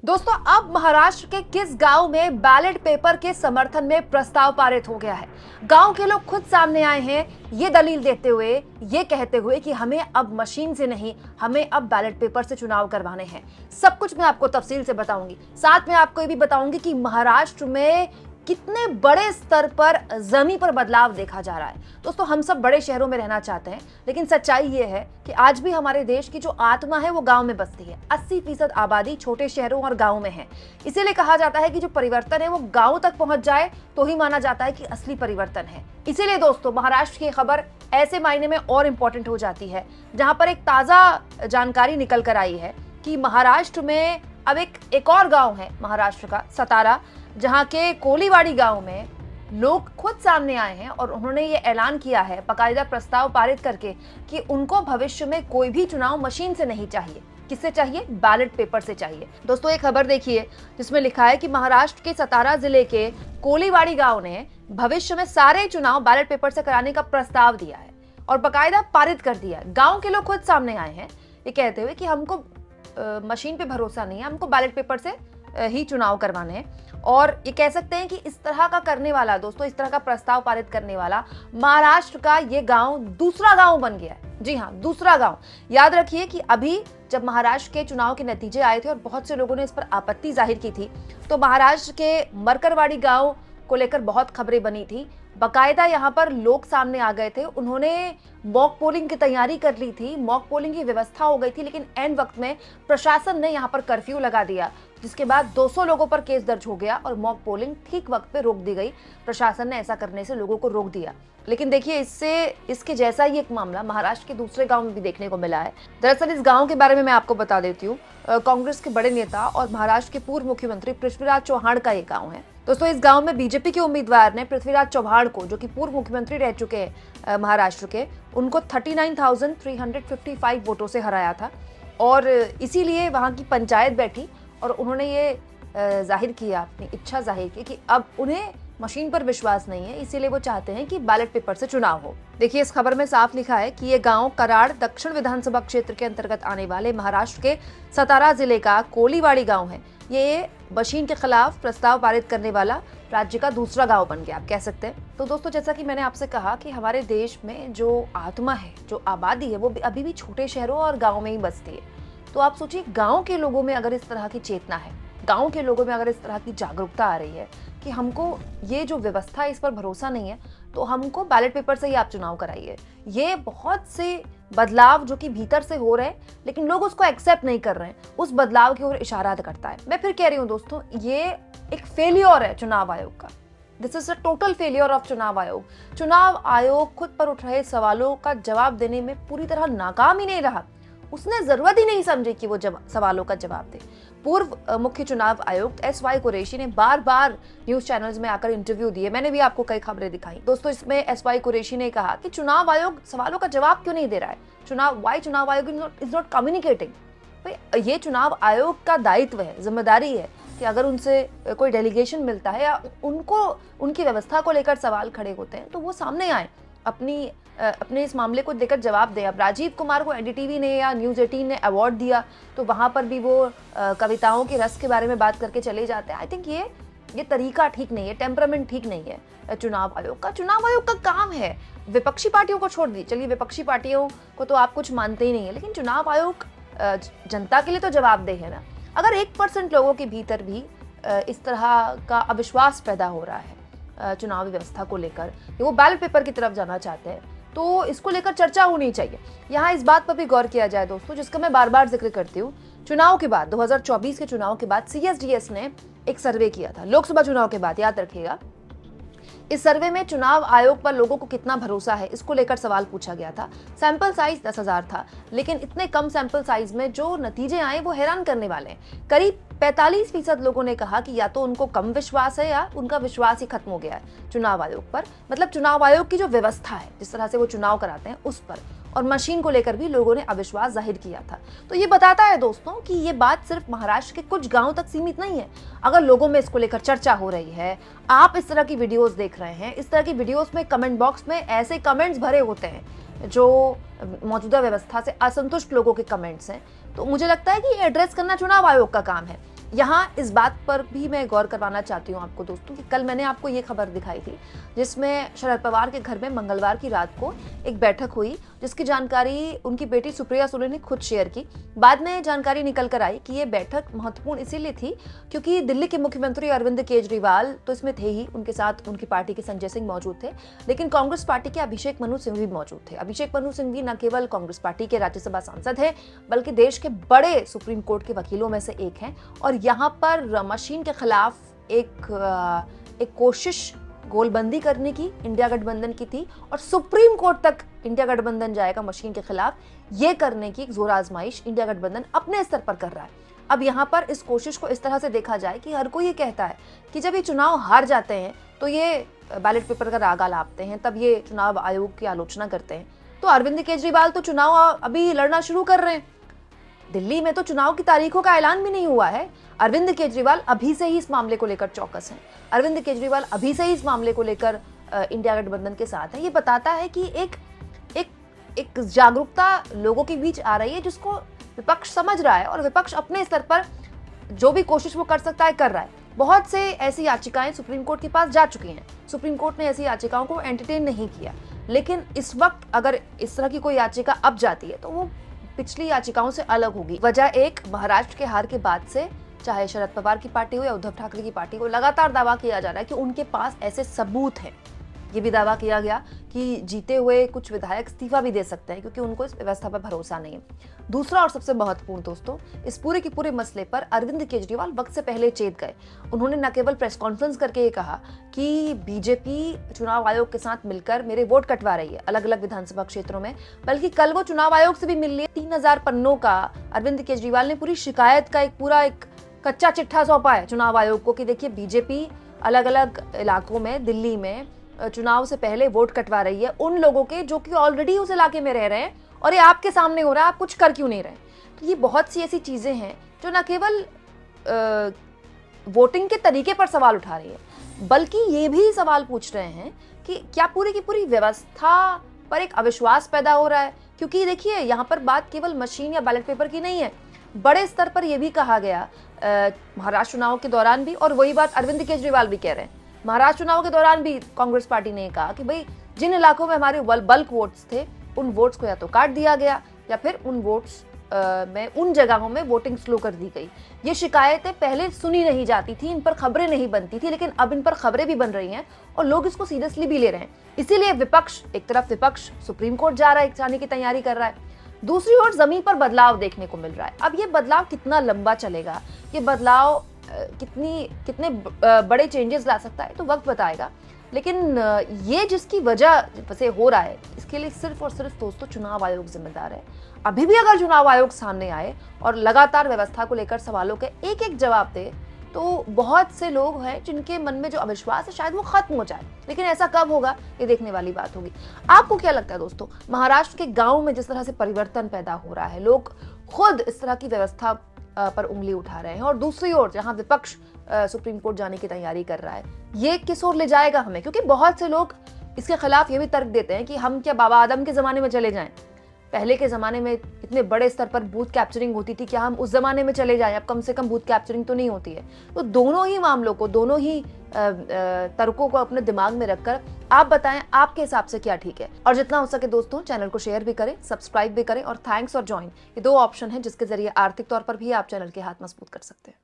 दोस्तों, अब महाराष्ट्र के किस गांव में बैलेट पेपर के समर्थन में प्रस्ताव पारित हो गया है। गांव के लोग खुद सामने आए हैं ये दलील देते हुए, ये कहते हुए कि हमें अब मशीन से नहीं, हमें अब बैलेट पेपर से चुनाव करवाने हैं। सब कुछ मैं आपको तफसील से बताऊंगी। साथ में आपको ये भी बताऊंगी कि महाराष्ट्र में कितने बड़े स्तर पर जमीन पर बदलाव देखा जा रहा है। दोस्तों, हम सब बड़े शहरों में रहना चाहते हैं, लेकिन सच्चाई ये है कि आज भी हमारे देश की जो आत्मा है वो गांव में बसती है। 80% आबादी छोटे शहरों और गांव में है। इसीलिए कहा जाता है कि जो परिवर्तन है वो गांव तक पहुंच जाए तो ही माना जाता है कि असली परिवर्तन है। इसीलिए दोस्तों, महाराष्ट्र की खबर ऐसे मायने में और इंपॉर्टेंट हो जाती है जहां पर एक ताजा जानकारी निकल कर आई है कि महाराष्ट्र में अब एक और गांव है महाराष्ट्र का, सतारा, जहां के कोलीवाड़ी गांव में लोग खुद सामने आए हैं और उन्होंने ये ऐलान किया है, बाकायदा प्रस्ताव पारित करके, कि उनको भविष्य में कोई भी चुनाव मशीन से नहीं चाहिए। किससे चाहिए? बैलेट पेपर से चाहिए। दोस्तों, एक खबर देखिए जिसमें लिखा है कि महाराष्ट्र के सतारा जिले के कोलीवाड़ी गांव ने भविष्य में सारे चुनाव बैलेट पेपर से कराने का प्रस्ताव दिया है और बाकायदा पारित कर दिया है। गाँव के लोग खुद सामने आए हैं ये कहते हुए कि हमको मशीन पे भरोसा नहीं है, हमको बैलेट पेपर से ही चुनाव करवाने हैं। और ये कह सकते हैं कि इस तरह का करने वाला, दोस्तों, इस तरह का प्रस्ताव पारित करने वाला महाराष्ट्र का ये गांव दूसरा गांव बन गया है। जी हाँ, दूसरा गांव। याद रखिए कि अभी जब महाराष्ट्र के चुनाव के नतीजे आए थे और बहुत से लोगों ने इस पर आपत्ति जाहिर की थी, तो महाराष्ट्र के मरकरवाड़ी गांव को लेकर बहुत खबरें बनी थी। बाकायदा यहाँ पर लोग सामने आ गए थे, उन्होंने मॉक पोलिंग की तैयारी कर ली थी, मॉक पोलिंग की व्यवस्था हो गई थी, लेकिन एंड वक्त में प्रशासन ने यहाँ पर कर्फ्यू लगा दिया, जिसके बाद 200 लोगों पर केस दर्ज हो गया और मॉक पोलिंग ठीक वक्त पे रोक दी गई। प्रशासन ने ऐसा करने से लोगों को रोक दिया। लेकिन देखिए, इसके जैसा ही एक मामला महाराष्ट्र के दूसरे गांव में भी देखने को मिला है। दरअसल इस गांव के बारे में मैं आपको बता देती हूँ। कांग्रेस के बड़े नेता और महाराष्ट्र के पूर्व मुख्यमंत्री पृथ्वीराज चौहान का ये गांव है। दोस्तों, इस गांव में बीजेपी के उम्मीदवार ने पृथ्वीराज चौहान को, जो कि पूर्व मुख्यमंत्री रह चुके हैं महाराष्ट्र के, उनको 39,355 वोटों से हराया था और इसीलिए वहां की पंचायत बैठी और उन्होंने ये जाहिर किया, अपनी इच्छा जाहिर की कि अब उन्हें मशीन पर विश्वास नहीं है, इसीलिए वो चाहते हैं कि बैलेट पेपर से चुनाव हो। देखिए, इस खबर में साफ लिखा है कि ये गांव कराड़ दक्षिण विधानसभा क्षेत्र के अंतर्गत आने वाले महाराष्ट्र के सतारा जिले का कोलीवाड़ी गांव है। ये मशीन के खिलाफ प्रस्ताव पारित करने वाला राज्य का दूसरा गांव बन गया, आप कह सकते हैं। तो दोस्तों, जैसा कि मैंने आपसे कहा कि हमारे देश में जो आत्मा है, जो आबादी है, वो अभी भी छोटे शहरों और गाँव में ही बसती है। तो आप सोचिए, गाँव के लोगों में अगर इस तरह की चेतना है, गांव के लोगों में अगर इस तरह की जागरूकता आ रही है कि हमको ये जो व्यवस्था है इस पर भरोसा नहीं है, तो हमको बैलेट पेपर से ही आप चुनाव कराइए। ये बहुत से बदलाव जो कि भीतर से हो रहे हैं, लेकिन लोग उसको एक्सेप्ट नहीं कर रहे हैं, उस बदलाव की ओर इशारा करता है। मैं फिर कह रही हूँ दोस्तों, ये एक फेलियर है चुनाव आयोग का। This is a total failure of चुनाव आयोग। चुनाव आयोग खुद पर उठ रहे सवालों का जवाब देने में पूरी तरह नाकाम ही नहीं रहा। उसने जरूरत ही नहीं समझी कि वो सवालों का जवाब दे। पूर्व मुख्य चुनाव आयुक्त SY कुरैशी ने बार बार न्यूज चैनल्स में आकर इंटरव्यू दिए। मैंने भी आपको कई खबरें दिखाई। दोस्तों, इसमें SY कुरैशी ने कहा कि चुनाव आयोग सवालों का जवाब क्यों नहीं दे रहा है, चुनाव आयोग इज नॉट कम्युनिकेटिंग। भाई, ये चुनाव आयोग का दायित्व है, जिम्मेदारी है कि अगर उनसे कोई डेलीगेशन मिलता है या उनको उनकी व्यवस्था को लेकर सवाल खड़े होते हैं, तो वो सामने आए, अपने इस मामले को देकर जवाब दें। अब राजीव कुमार को NDTV ने या न्यूज़ 18 ने अवार्ड दिया, तो वहाँ पर भी वो कविताओं के रस के बारे में बात करके चले जाते हैं। आई थिंक ये तरीका ठीक नहीं है, टेम्परामेंट ठीक नहीं है चुनाव आयोग का। चुनाव आयोग का काम है, विपक्षी पार्टियों को छोड़ दी, चलिए विपक्षी पार्टियों को तो आप कुछ मानते ही नहीं है, लेकिन चुनाव आयोग जनता के लिए तो जवाबदेह है ना। अगर 1% लोगों के भीतर भी इस तरह का अविश्वास पैदा हो रहा है चुनावी व्यवस्था को लेकर, वो बैलेट पेपर की तरफ जाना चाहते हैं, तो इसको लेकर चर्चा होनी चाहिए। यहाँ इस बात पर भी गौर किया जाए दोस्तों, जिसका मैं बार बार जिक्र करती हूँ। चुनाव के बाद, 2024 के चुनाव के बाद CSDS ने एक सर्वे किया था, लोकसभा चुनाव के बाद, याद रखिएगा। इस सर्वे में चुनाव आयोग पर लोगों को कितना भरोसा है, इसको लेकर सवाल पूछा गया था। सैंपल साइज 10,000 था, लेकिन इतने कम सैंपल साइज में जो नतीजे आए वो हैरान करने वाले हैं। करीब 45% लोगों ने कहा कि या तो उनको कम विश्वास है या उनका विश्वास ही खत्म हो गया है चुनाव आयोग पर। मतलब चुनाव आयोग की जो व्यवस्था है, जिस तरह से वो चुनाव कराते हैं, उस पर और मशीन को लेकर भी लोगों ने अविश्वास जाहिर किया था। तो ये बताता है दोस्तों कि ये बात सिर्फ महाराष्ट्र के कुछ गांवों तक सीमित नहीं है। अगर लोगों में इसको लेकर चर्चा हो रही है, आप इस तरह की वीडियोस देख रहे हैं, इस तरह की वीडियोस में कमेंट बॉक्स में ऐसे कमेंट्स भरे होते हैं जो मौजूदा व्यवस्था से असंतुष्ट लोगों के कमेंट्स हैं, तो मुझे लगता है कि एड्रेस करना चुनाव आयोग का काम है। यहाँ इस बात पर भी मैं गौर करवाना चाहती हूँ आपको दोस्तों कि कल मैंने आपको ये खबर दिखाई थी जिसमें शरद पवार के घर में मंगलवार की रात को एक बैठक हुई, जिसकी जानकारी उनकी बेटी सुप्रिया सुले ने खुद शेयर की। बाद में जानकारी निकल कर आई कि ये बैठक महत्वपूर्ण इसीलिए थी क्योंकि दिल्ली के मुख्यमंत्री अरविंद केजरीवाल तो इसमें थे ही, उनके साथ उनकी पार्टी के संजय सिंह मौजूद थे, लेकिन कांग्रेस पार्टी के अभिषेक मनु सिंह भी मौजूद थे। अभिषेक मनु सिंह भी न केवल कांग्रेस पार्टी के राज्यसभा सांसद हैं बल्कि देश के बड़े सुप्रीम कोर्ट के वकीलों में से एक हैं। और यहाँ पर मशीन के खिलाफ एक कोशिश गोलबंदी करने की इंडिया गठबंधन की थी और सुप्रीम कोर्ट तक इंडिया गठबंधन जाएगा मशीन के खिलाफ, ये करने की एक जोर आजमाइश इंडिया गठबंधन अपने स्तर पर कर रहा है। अब यहाँ पर इस कोशिश को इस तरह से देखा जाए कि हर कोई ये कहता है कि जब ये चुनाव हार जाते हैं तो ये बैलेट पेपर का राग आलापते हैं, तब ये चुनाव आयोग की आलोचना करते हैं। तो अरविंद केजरीवाल तो चुनाव अभी लड़ना शुरू कर रहे हैं, दिल्ली में तो चुनाव की तारीखों का ऐलान भी नहीं हुआ है। अरविंद केजरीवाल अभी से ही इस मामले को लेकर चौकस हैं। अरविंद केजरीवाल अभी से ही इस मामले को लेकर इंडिया गठबंधन के साथ है। ये बताता है कि एक जागरूकता लोगों के बीच आ रही है जिसको विपक्ष समझ रहा है और विपक्ष अपने स्तर पर जो भी कोशिश वो कर सकता है कर रहा है। बहुत से ऐसी याचिकाएं सुप्रीम कोर्ट के पास जा चुकी हैं, सुप्रीम कोर्ट ने ऐसी याचिकाओं को एंटरटेन नहीं किया, लेकिन इस वक्त अगर इस तरह की कोई याचिका अब जाती है तो वो पिछली याचिकाओं से अलग होगी। वजह एक, महाराष्ट्र के हार के बाद से चाहे शरद पवार की पार्टी हो या उद्धव ठाकरे की पार्टी हो, लगातार दावा किया जा रहा है कि उनके पास ऐसे सबूत हैं। ये भी दावा किया गया कि जीते हुए कुछ विधायक इस्तीफा भी दे सकते हैं क्योंकि उनको इस व्यवस्था पर भरोसा नहीं है। दूसरा और सबसे महत्वपूर्ण दोस्तों, इस पूरे के पूरे मसले पर अरविंद केजरीवाल वक्त से पहले चेत गए। उन्होंने न केवल प्रेस कॉन्फ्रेंस करके ये कहा कि बीजेपी चुनाव आयोग के साथ मिलकर मेरे वोट कटवा रही है अलग अलग विधानसभा क्षेत्रों में, बल्कि कल वो चुनाव आयोग से भी मिल लिए। 3000 पन्नों का अरविंद केजरीवाल ने पूरी शिकायत का एक कच्चा चिट्ठा सौंपा है चुनाव आयोग को कि देखिए बीजेपी अलग अलग इलाकों में दिल्ली में चुनाव से पहले वोट कटवा रही है उन लोगों के जो कि ऑलरेडी उस इलाके में रह रहे हैं और ये आपके सामने हो रहा है, आप कुछ कर क्यों नहीं रहे। तो ये बहुत सी ऐसी चीजें हैं जो न केवल वोटिंग के तरीके पर सवाल उठा रही है बल्कि ये भी सवाल पूछ रहे हैं कि क्या पूरी की पूरी व्यवस्था पर एक अविश्वास पैदा हो रहा है। क्योंकि देखिए यहाँ पर बात केवल मशीन या बैलेट पेपर की नहीं है, बड़े स्तर पर यह भी कहा गया महाराष्ट्र चुनाव के दौरान भी, और वही बात अरविंद केजरीवाल भी कह रहे हैं। महाराष्ट्र चुनाव के दौरान भी कांग्रेस पार्टी ने कहा कि भाई जिन इलाकों में हमारे बल्क वोट्स थे उन वोट्स को या तो काट दिया गया या फिर उन वोट्स में उन जगहों में वोटिंग स्लो कर दी गई। ये शिकायतें पहले सुनी नहीं जाती थी, इन पर खबरें नहीं बनती थी, लेकिन अब इन पर खबरें भी बन रही हैं और लोग इसको सीरियसली भी ले रहे हैं। इसीलिए विपक्ष, एक तरफ विपक्ष सुप्रीम कोर्ट जाने की तैयारी कर रहा है, दूसरी ओर जमीन पर बदलाव देखने को मिल रहा है। अब ये बदलाव कितना लंबा चलेगा, ये बदलाव कितने बड़े चेंजेस ला सकता है तो वक्त बताएगा, लेकिन ये जिसकी वजह से हो रहा है इसके लिए सिर्फ और सिर्फ दोस्तों चुनाव आयोग जिम्मेदार है। अभी भी अगर चुनाव आयोग सामने आए और लगातार व्यवस्था को लेकर सवालों के एक एक जवाब दे तो बहुत से लोग हैं जिनके मन में जो अविश्वास है शायद वो खत्म हो जाए, लेकिन ऐसा कब होगा ये देखने वाली बात होगी। आपको क्या लगता है दोस्तों, महाराष्ट्र के गांव में जिस तरह से परिवर्तन पैदा हो रहा है, लोग खुद इस तरह की व्यवस्था पर उंगली उठा रहे हैं और दूसरी ओर जहां विपक्ष सुप्रीम कोर्ट जाने की तैयारी कर रहा है, ये किस ओर ले जाएगा हमें? क्योंकि बहुत से लोग इसके खिलाफ ये भी तर्क देते हैं कि हम क्या बाबा आदम के जमाने में चले जाएं, पहले के ज़माने में इतने बड़े स्तर पर बूथ कैप्चरिंग होती थी, क्या हम उस ज़माने में चले जाएं? अब कम से कम बूथ कैप्चरिंग तो नहीं होती है। तो दोनों ही मामलों को, दोनों ही तर्कों को अपने दिमाग में रखकर आप बताएं आपके हिसाब से क्या ठीक है। और जितना हो सके दोस्तों चैनल को शेयर भी करें, सब्सक्राइब भी करें और थैंक्स और ज्वाइन, ये दो ऑप्शन हैं जिसके जरिए आर्थिक तौर पर भी आप चैनल के हाथ मजबूत कर सकते हैं।